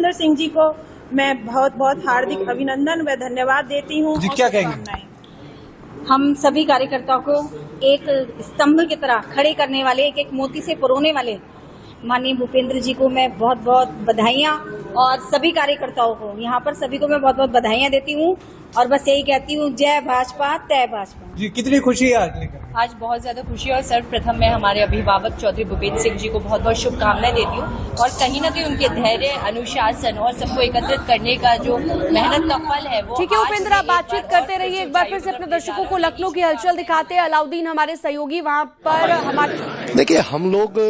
भूपेंद्र सिंह जी को मैं बहुत बहुत हार्दिक अभिनंदन व धन्यवाद देती हूँ। जी, क्या कहेंगे? हम सभी कार्यकर्ताओं को एक स्तंभ की तरह खड़े करने वाले, एक एक मोती से पिरोने वाले माननीय भूपेंद्र जी को मैं बहुत बहुत बधाइयां, और सभी कार्यकर्ताओं को यहाँ पर सभी को मैं बहुत बहुत बधाइयां देती हूँ, और बस यही कहती हूँ, जय भाजपा तय भाजपा। जी, कितनी खुशी है आज लेकर? आज बहुत ज्यादा खुशी है, और सर्वप्रथम मैं हमारे अभिभावक चौधरी भूपेंद्र सिंह जी को बहुत बहुत शुभकामनाएं देती हूँ, और कहीं न कहीं उनके धैर्य, अनुशासन और सबको एकत्रित करने का जो मेहनत का फल है वो। ठीक है उपेंद्र, आप बातचीत करते रहिए। एक बार फिर से अपने दर्शकों को लखनऊ की हलचल दिखाते हैं। अलाउद्दीन हमारे सहयोगी वहाँ पर हमारे। देखिए, हम लोग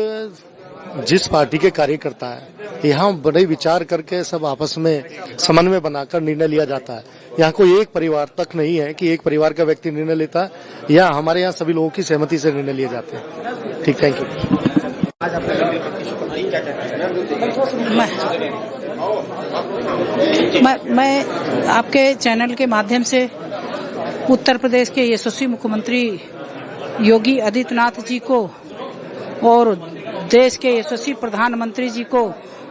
जिस पार्टी के कार्यकर्ता है, यहाँ बड़े विचार करके सब आपस में समन्वय बनाकर निर्णय लिया जाता है। यहाँ कोई एक परिवार तक नहीं है कि एक परिवार का व्यक्ति निर्णय लेता है, या हमारे यहाँ सभी लोगों की सहमति से निर्णय लिए जाते हैं। ठीक, थैंक यू। मैं आपके चैनल के माध्यम से उत्तर प्रदेश के यशस्वी मुख्यमंत्री योगी आदित्यनाथ जी को और देश के यशस्वी प्रधानमंत्री जी को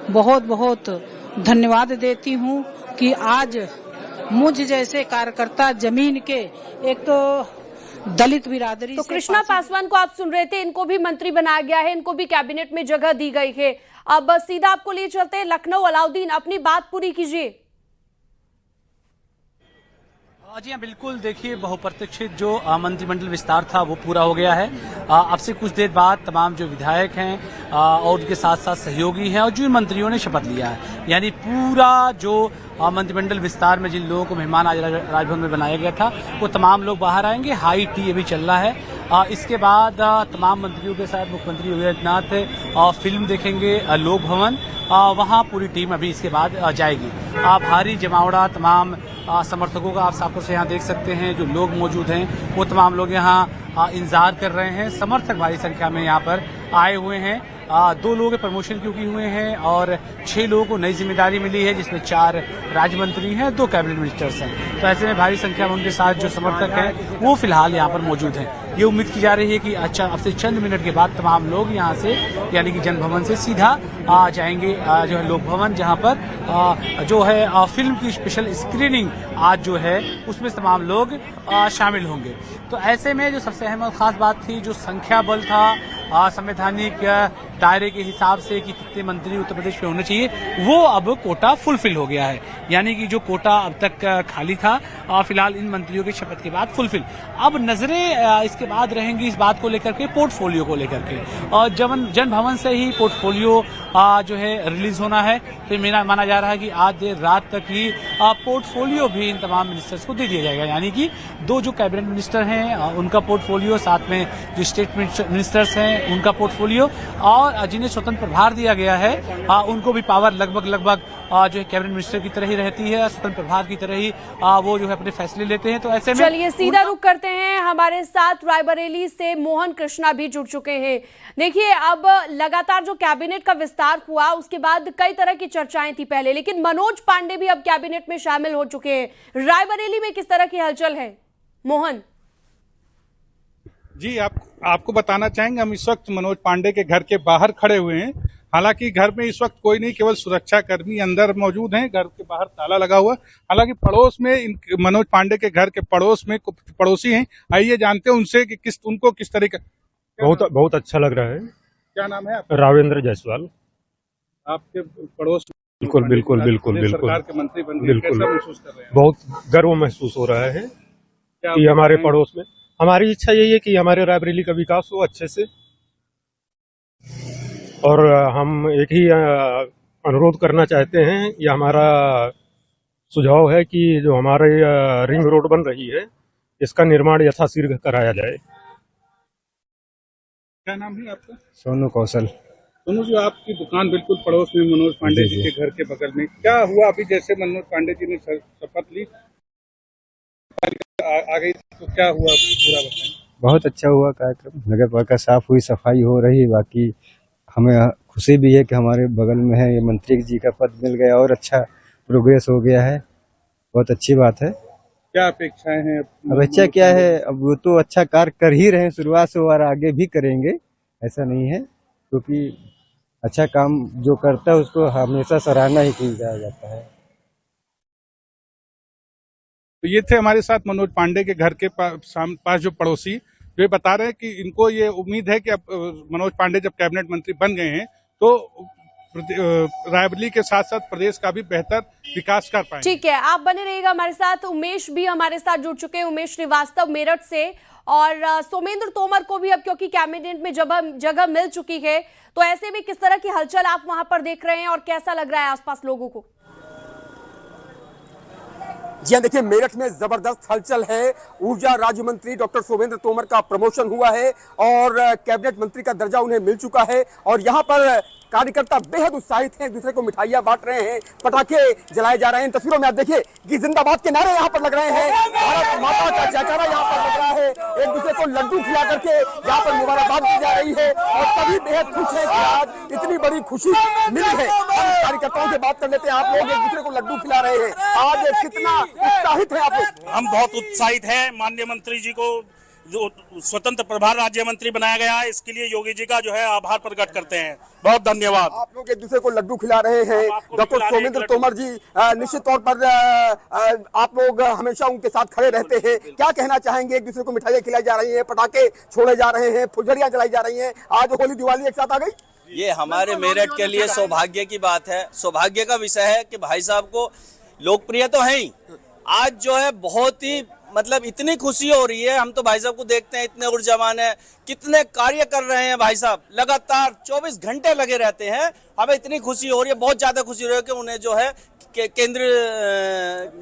बहुत बहुत धन्यवाद देती हूँ कि आज मुझ जैसे कार्यकर्ता जमीन के, एक तो दलित बिरादरी। तो कृष्णा पासवान को आप सुन रहे थे, इनको भी मंत्री बनाया गया है, इनको भी कैबिनेट में जगह दी गई है। अब सीधा आपको लिए चलते हैं लखनऊ। अलाउद्दीन, अपनी बात पूरी कीजिए। जी हाँ, बिल्कुल। देखिए, बहुप्रतीक्षित जो मंत्रिमंडल विस्तार था वो पूरा हो गया है। अब से कुछ देर बाद तमाम जो विधायक हैं और उनके साथ साथ सहयोगी हैं और जो मंत्रियों ने शपथ लिया है, यानी पूरा जो मंत्रिमंडल विस्तार में जिन लोगों को मेहमान आज राजभवन में बनाया गया था वो तमाम लोग बाहर आएंगे। हाई टी अभी चल रहा है। इसके बाद तमाम मंत्रियों के साथ मुख्यमंत्री योगी आदित्यनाथ फिल्म देखेंगे लोक भवन। वहाँ पूरी टीम अभी इसके बाद जाएगी। भारी जमावड़ा तमाम समर्थकों का आप साफों से यहाँ देख सकते हैं। जो लोग मौजूद हैं वो तमाम लोग यहाँ इंतजार कर रहे हैं। समर्थक भारी संख्या में यहाँ पर आए हुए हैं। 2 लोगों के प्रमोशन क्योंकि हुए हैं और 6 लोगों को नई जिम्मेदारी मिली है, जिसमें 4 राज्य मंत्री हैं, 2 कैबिनेट मिनिस्टर्स हैं। तो ऐसे में भारी संख्या में उनके साथ जो समर्थक हैं वो फिलहाल यहाँ पर मौजूद हैं। ये उम्मीद की जा रही है कि अच्छा अब से चंद मिनट के बाद तमाम लोग यहाँ से यानी कि जनभवन से सीधा जाएंगे जो है लोक भवन, जहाँ पर जो है फिल्म की स्पेशल स्क्रीनिंग आज जो है उसमें तमाम लोग शामिल होंगे। तो ऐसे में जो सबसे अहम और खास बात थी, जो संख्या बल था संवैधानिक दायरे के हिसाब से कि कितने मंत्री उत्तर प्रदेश में होने चाहिए, वो अब कोटा फुलफिल हो गया है। यानी कि जो कोटा अब तक खाली था फिलहाल इन मंत्रियों की शपथ के बाद फुलफिल। अब नजरें इसके बाद रहेंगी इस बात को लेकर के, पोर्टफोलियो को लेकर के। और जन भवन से ही पोर्टफोलियो जो है रिलीज होना है। तो माना जा रहा है कि आज देर रात तक ही पोर्टफोलियो भी इन तमाम मिनिस्टर्स को दे दिया जाएगा। यानी कि 2 जो कैबिनेट मिनिस्टर हैं उनका पोर्टफोलियो, साथ में जो स्टेट मिनिस्टर्स हैं उनका पोर्टफोलियो, और जिन्हें स्वतंत्र प्रभार दिया गया है उनको भी पावर लगभग जो है कैबिनेट मिनिस्टर की तरह ही रहती है। स्वतंत्र प्रभार की तरह ही वो जो है अपने फैसले लेते हैं। तो ऐसे में चलिए सीधा रुख करते हैं। हमारे साथ रायबरेली से मोहन कृष्णा भी जुड़ चुके हैं। देखिए, अब लगातार जो कैबिनेट का विस्तार हुआ उसके बाद कई तरह की चर्चाएं थी पहले, लेकिन मनोज पांडे भी अब कैबिनेट में शामिल हो चुके हैं। रायबरेली में किस तरह की हलचल है मोहन? जी, आपको बताना चाहेंगे, हम इस वक्त मनोज पांडे के घर के बाहर खड़े हुए हैं। हालांकि घर में इस वक्त कोई नहीं, केवल सुरक्षा कर्मी अंदर मौजूद हैं। घर के बाहर ताला लगा हुआ। हालांकि पड़ोस में मनोज पांडे के घर के पड़ोस में पड़ोसी हैं। आइए जानते हैं उनसे कि उनको किस तरीके। बहुत अच्छा लग रहा है। क्या नाम है आपका? रावेंद्र जायसवाल। आपके पड़ोस? बिल्कुल सरकार के मंत्री बन गए, कैसा महसूस कर रहे हैं? बहुत गर्व महसूस हो रहा है कि हमारे पड़ोस में। हमारी इच्छा यही है कि हमारे रायबरेली का विकास हो अच्छे से, और हम एक ही अनुरोध करना चाहते हैं, यह हमारा सुझाव है कि जो हमारे रिंग रोड बन रही है इसका निर्माण यथाशीघ्र कराया जाए। क्या नाम है आपका? सोनू कौशल। सोनू जी, आपकी दुकान बिल्कुल पड़ोस में मनोज पांडे जी के घर के बगल में, क्या हुआ अभी जैसे मनोज पांडे जी ने शपथ ली आ गई तो क्या हुआ, पूरा बताएं। बहुत अच्छा हुआ कार्यक्रम, नगर पालिका साफ हुई, सफाई हो रही। बाकी हमें खुशी भी है कि हमारे बगल में है ये मंत्री जी का पद मिल गया और अच्छा प्रोग्रेस हो गया है। बहुत अच्छी बात है। क्या अपेक्षाएं हैं? अपेक्षा क्या है, अब वो तो अच्छा कार्य कर ही रहे हैं शुरुआत से, और आगे भी करेंगे, ऐसा नहीं है। क्योंकि अच्छा काम जो करता है उसको हमेशा सराहना ही की जाता है। तो ये थे हमारे साथ मनोज पांडे के घर के पास जो पड़ोसी, जो ये बता रहे हैं कि इनको ये उम्मीद है कि अब मनोज पांडे जब कैबिनेट मंत्री बन गए हैं तो रायबरेली के साथ साथ प्रदेश का भी बेहतर विकास कर पाएंगे। ठीक है, आप बने रहिएगा हमारे साथ। उमेश भी हमारे साथ जुड़ चुके हैं, उमेश श्रीवास्तव मेरठ से। और सोमेंद्र तोमर को भी अब क्योंकि कैबिनेट में जगह मिल चुकी है, तो ऐसे में किस तरह की हलचल आप वहां पर देख रहे हैं और कैसा लग रहा है आसपास लोगों को? जी हाँ, देखिए मेरठ में जबरदस्त हलचल है। ऊर्जा राज्य मंत्री डॉक्टर सोमेंद्र तोमर का प्रमोशन हुआ है और कैबिनेट मंत्री का दर्जा उन्हें मिल चुका है और यहाँ पर कार्यकर्ता बेहद उत्साहित हैं, एक दूसरे को मिठाइयां बांट रहे हैं, पटाखे जलाए जा रहे हैं। तस्वीरों में आप देखिए कि जिंदाबाद के नारे यहाँ पर लग रहे हैं, भारत माता का जयकारा यहाँ पर लग रहा है, एक दूसरे को लड्डू खिला करके यहाँ पर मुबारकबाद दी जा रही है और सभी बेहद खुश हैं कि आज इतनी बड़ी खुशी मिली है। हम कार्यकर्ताओं से बात कर लेते हैं। आप लोग एक दूसरे को लड्डू खिला रहे हैं, आज कितना उत्साहित है आप लोग? हम बहुत उत्साहित है। माननीय मंत्री जी को जो स्वतंत्र प्रभार राज्य मंत्री बनाया गया है, इसके लिए योगी जी का जो है आभार प्रकट करते हैं। बहुत धन्यवाद। आप लोग एक दूसरे को लड्डू खिला रहे हैं। डॉक्टर सोमेंद्र तोमर जी निश्चित तौर पर आप लोग हमेशा उनके साथ खड़े रहते हैं, क्या कहना चाहेंगे? एक दूसरे को मिठाइयाँ खिलाई जा रही है, पटाखे छोड़े जा रहे हैं, फुलझड़ियाँ जलाई जा रही है, आज होली दिवाली एक साथ आ गई। ये हमारे मेरठ के लिए सौभाग्य की बात है, सौभाग्य का विषय है कि भाई साहब को लोकप्रिय तो है ही, आज जो है बहुत ही मतलब इतनी खुशी हो रही है। हम तो भाई साहब को देखते हैं, इतने ऊर्जावान है, कितने कार्य कर रहे हैं भाई साहब, लगातार 24 घंटे लगे रहते हैं। हमें इतनी खुशी हो रही है, बहुत ज्यादा खुशी हो रही है कि उन्हें जो है केंद्र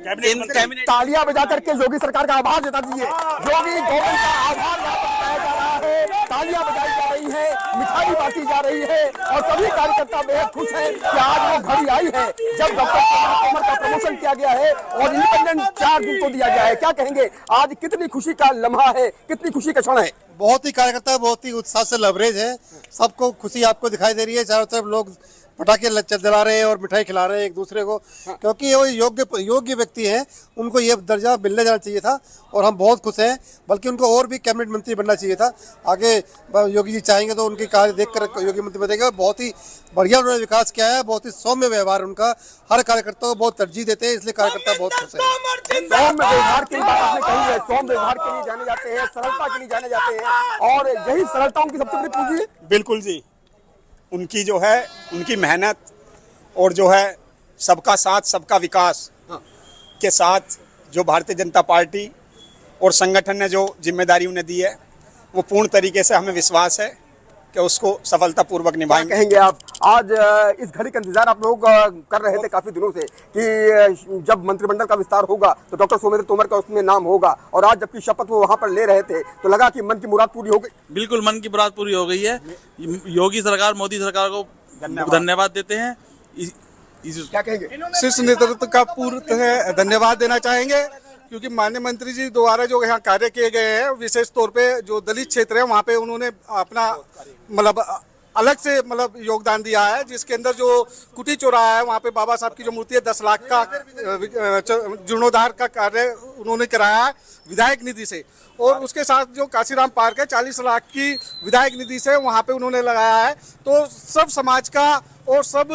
कैबिनेट तालियां बजा करके योगी सरकार का आभार जता दीजिए। योगी गवर्नमेंट का आभार यहाँ पर बताया जा रहा है, तालियां बजाई जा रही है, मिठाई बांटी जा रही है और सभी कार्यकर्ता बेहद खुश हैं कि आज वो घड़ी आई है जब डॉक्टर तोमर का प्रमोशन किया गया है और इंडिपेंडेंट चार्ज उनको दिया गया है। क्या कहेंगे, आज कितनी खुशी का लम्हा है, कितनी खुशी का क्षण है? बहुत ही कार्यकर्ता बहुत ही उत्साह से लबरेज है, सबको खुशी आपको दिखाई दे रही है। चारों तरफ लोग पटाखे जला रहे हैं और मिठाई खिला रहे हैं एक दूसरे को, क्योंकि वो योग्य व्यक्ति हैं, उनको ये दर्जा मिलने जाना चाहिए था और हम बहुत खुश हैं। बल्कि उनको और भी कैबिनेट मंत्री बनना चाहिए था। आगे योगी जी चाहेंगे तो उनके कार्य देखकर योगी मंत्री बनेंगे। बहुत ही बढ़िया उन्होंने विकास किया है, बहुत ही सौम्य व्यवहार उनका, हर कार्यकर्ता को बहुत तरजीह देते हैं, इसलिए कार्यकर्ता बहुत खुश है। सौम्य व्यवहार की बात आपने कही है, सौम्य व्यवहार के लिए जाने जाते हैं, सरलता के लिए जाने जाते हैं और यही सरलता उनकी सबसे बड़ी पूंजी है। बिल्कुल जी, उनकी जो है उनकी मेहनत और जो है सबका साथ सबका विकास के साथ जो भारतीय जनता पार्टी और संगठन ने जो जिम्मेदारी उन्हें दी है, वो पूर्ण तरीके से हमें विश्वास है कि उसको सफलतापूर्वक निभाएंगे। कहेंगे आप, आज इस घड़ी का इंतजार आप लोग कर रहे थे काफी दिनों से कि जब मंत्रिमंडल का विस्तार होगा तो डॉक्टर सोमेंद्र तोमर का उसमें नाम होगा और आज जबकि शपथ वो वहां पर ले रहे थे तो लगा कि मन की मुराद पूरी हो गई। बिल्कुल मन की मुराद पूरी हो गई है। योगी सरकार, मोदी सरकार को धन्यवाद देते हैं। क्या कहेंगे? शीर्ष नेतृत्व का पूर्ण धन्यवाद देना चाहेंगे, क्योंकि माननीय मंत्री जी द्वारा जो यहाँ कार्य किए गए हैं, विशेष तौर पे जो दलित क्षेत्र है वहाँ पे उन्होंने अपना मतलब अलग से मतलब योगदान दिया है, जिसके अंदर जो कुटी चौराहा है वहाँ पे बाबा साहब की जो मूर्ति है 10 लाख का जीर्णोद्धार का कार्य उन्होंने कराया है विधायक निधि से, और उसके साथ जो काशीराम पार्क है 40 लाख की विधायक निधि से वहाँ पे उन्होंने लगाया है। तो सब समाज का और सब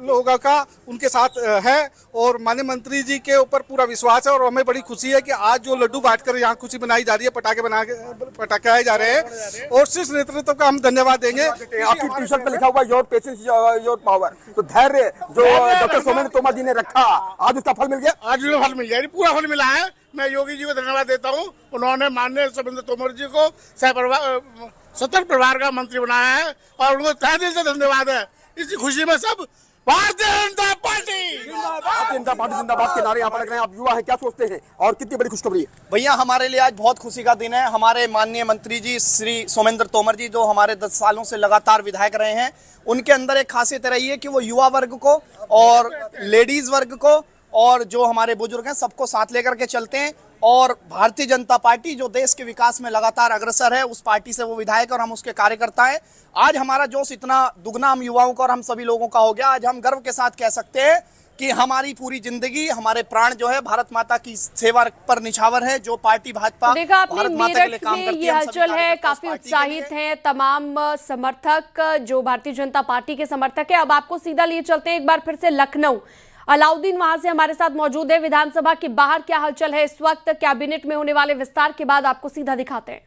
लोगों का उनके साथ है और माननीय मंत्री जी के ऊपर पूरा विश्वास है और हमें बड़ी खुशी है कि आज जो लड्डू बांटकर यहाँ खुशी बनाई जा रही है, पटाखे आए जा रहे हैं और शीर्ष नेतृत्व का हम धन्यवाद देंगे। आपकी टी शर्ट पे लिखा हुआ योर पेशेंस योर पावर, तो धैर्य जो डॉक्टर सोमेंद्र तोमर जी ने रखा, आज उसका फल मिल गया। आज जो फल मिल गया, पूरा फल मिला है। मैं योगी जी को धन्यवाद देता हूँ, उन्होंने माननीय सोमेंद्र तोमर जी को स्वतंत्र प्रभार का मंत्री बनाया है और उनको तहे दिल से धन्यवाद है। इसी खुशी में सब भारतीय जनता पार्टी जिंदाबाद के नारे यहाँ पर लग रहे हैं। आप युवा हैं, क्या सोचते हैं और कितनी बड़ी खुशखबरी है? भैया हमारे लिए आज बहुत खुशी का दिन है। हमारे माननीय मंत्री जी श्री सोमेंद्र तोमर जी, जो हमारे 10 सालों से लगातार विधायक रहे हैं, उनके अंदर एक खासियत रही है कि वो युवा वर्ग को और लेडीज वर्ग को और जो हमारे बुजुर्ग हैं सबको साथ लेकर के चलते हैं और भारतीय जनता पार्टी जो देश के विकास में लगातार अग्रसर है, उस पार्टी से वो विधायक और हम उसके कार्यकर्ता हैं। आज हमारा जोश इतना दुगना हम युवाओं का और हम सभी लोगों का हो गया। आज हम गर्व के साथ कह सकते हैं कि हमारी पूरी जिंदगी, हमारे प्राण जो है भारत माता की सेवा पर निछावर है। जो पार्टी भाजपा देखा आपने भारत माता के लिए मेरठ काम में करती ये है, हम सभी हलचल है, कार्यकर्ता उस काफी पार्टी के उत्साहित लिए। हैं तमाम समर्थक जो भारतीय जनता पार्टी के समर्थक है। अब आपको सीधा लिए चलते हैं एक बार फिर से लखनऊ। अलाउद्दीन वहां से हमारे साथ मौजूद है। विधानसभा के बाहर क्या हलचल है इस वक्त, कैबिनेट में होने वाले विस्तार के बाद आपको सीधा दिखाते हैं।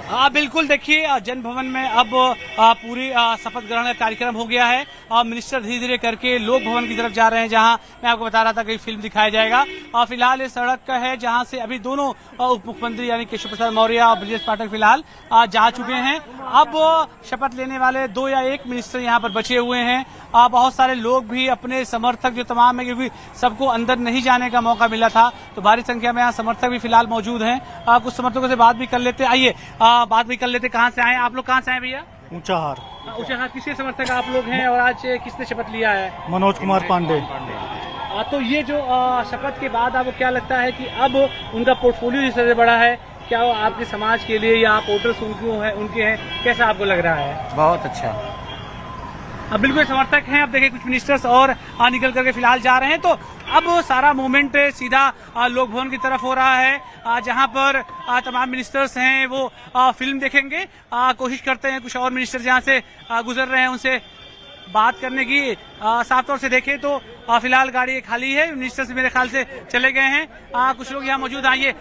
हाँ बिल्कुल, देखिए जन भवन में अब पूरी शपथ ग्रहण का कार्यक्रम हो गया है। मिनिस्टर धीरे धीरे करके लोक भवन की तरफ जा रहे हैं, जहां मैं आपको बता रहा था कि फिल्म दिखाया जाएगा। फिलहाल ये सड़क का है जहां से अभी दोनों उप मुख्यमंत्री यानी केशव प्रसाद मौर्य और ब्रजेश पाठक फिलहाल जा चुके हैं। अब शपथ लेने वाले 2 या 1 मिनिस्टर यहाँ पर बचे हुए हैं। बहुत सारे लोग भी अपने समर्थक जो तमाम है, क्योंकि सबको अंदर नहीं जाने का मौका मिला था, तो भारी संख्या में यहाँ समर्थक भी फिलहाल मौजूद हैं। कुछ समर्थकों से बात भी कर लेते, आइए बात भी कर लेते। कहाँ से आए आप लोग, कहाँ से आए भैया? ऊंचाहार। ऊंचाहार किसके समर्थक आप लोग हैं और आज किसने शपथ लिया है? मनोज कुमार पांडे। तो ये जो शपथ के बाद आपको क्या लगता है कि अब उनका पोर्टफोलियो जिस तरह से बढ़ा है, क्या वो आपके समाज के लिए या आप वोटर्स उनके हैं, कैसा आपको लग रहा है? बहुत अच्छा। अब बिल्कुल समर्थक हैं। अब देखिए कुछ मिनिस्टर्स और निकल करके फिलहाल जा रहे हैं। तो अब सारा मूवमेंट सीधा लोक भवन की तरफ हो रहा है, जहां पर तमाम मिनिस्टर्स हैं वो फिल्म देखेंगे। कोशिश करते हैं कुछ और मिनिस्टर्स यहाँ से गुजर रहे हैं, उनसे बात करने की। साफ तौर से देखें तो फिलहाल गाड़ी खाली है, मिनिस्टर्स मेरे ख्याल से चले गए हैं। कुछ लोग यहाँ मौजूद आइए